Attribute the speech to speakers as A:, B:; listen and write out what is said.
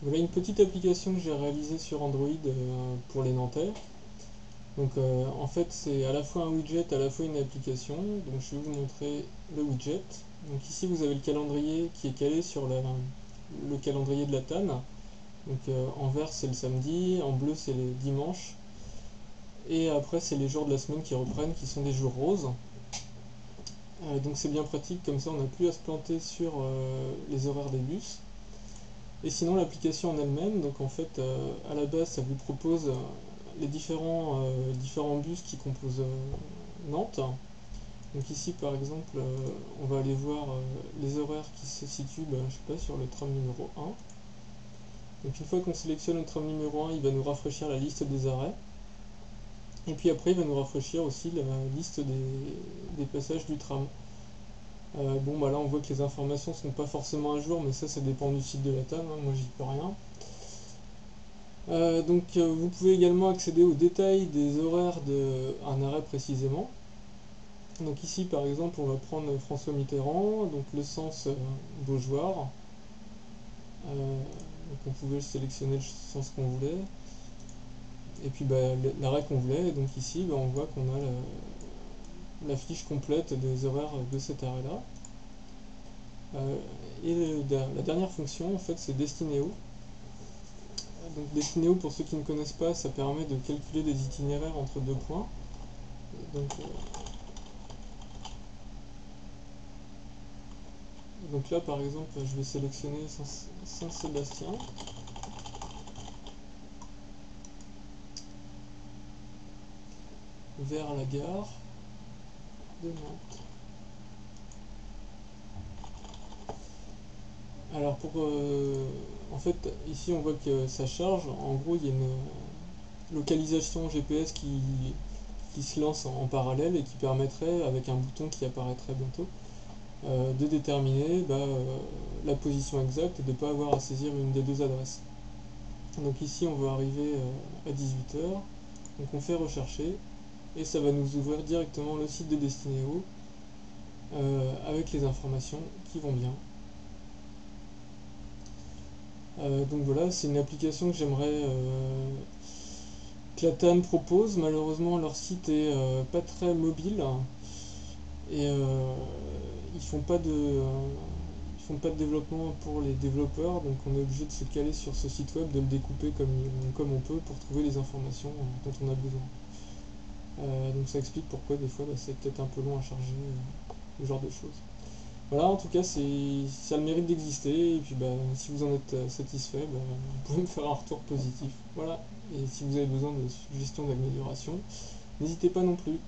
A: Voilà une petite application que j'ai réalisée sur Android pour les Nantais. Donc en fait c'est à la fois un widget, à la fois une application. Donc je vais vous montrer le widget. Donc ici vous avez le calendrier qui est calé sur le calendrier de la TAN. Donc en vert c'est le samedi, en bleu c'est les dimanches. Et après c'est les jours de la semaine qui reprennent, qui sont des jours roses. Donc c'est bien pratique, comme ça on n'a plus à se planter sur les horaires des bus. Et sinon l'application en elle-même, donc en fait à la base ça vous propose les différents bus qui composent Nantes. Donc ici par exemple on va aller voir les horaires qui se situent je sais pas, sur le tram numéro 1. Donc une fois qu'on sélectionne le tram numéro 1, il va nous rafraîchir la liste des arrêts. Et puis après il va nous rafraîchir aussi la liste des passages du tram. Bon bah là on voit que les informations sont pas forcément à jour, mais ça dépend du site de la TAM, hein, moi j'y peux rien. Vous pouvez également accéder aux détails des horaires d'un arrêt précisément. Donc ici par exemple on va prendre François Mitterrand, donc le sens Beaujoire. Donc on pouvait sélectionner le sens qu'on voulait. Et puis l'arrêt qu'on voulait, et donc ici on voit qu'on a la fiche complète des horaires de cet arrêt-là. La dernière fonction en fait c'est Destinéo. Donc Destinéo, pour ceux qui ne connaissent pas, ça permet de calculer des itinéraires entre deux points. Donc, donc là par exemple je vais sélectionner Saint-Sébastien. Vers la gare de Nantes. Alors en fait ici on voit que ça charge. En gros il y a une localisation GPS qui se lance en parallèle et qui permettrait, avec un bouton qui apparaîtrait bientôt, de déterminer la position exacte et de ne pas avoir à saisir une des deux adresses. Donc ici on va arriver à 18h, donc on fait rechercher et ça va nous ouvrir directement le site de Destinéo avec les informations qui vont bien. Donc voilà, c'est une application que j'aimerais que la TAM propose. Malheureusement leur site est pas très mobile et ils font pas de développement pour les développeurs, donc on est obligé de se caler sur ce site web, de le découper comme on peut pour trouver les informations dont on a besoin. Donc ça explique pourquoi des fois c'est peut-être un peu long à charger, ce genre de choses. Voilà, en tout cas, ça a le mérite d'exister, et puis si vous en êtes satisfait, vous pouvez me faire un retour positif. Voilà, et si vous avez besoin de suggestions d'amélioration, n'hésitez pas non plus.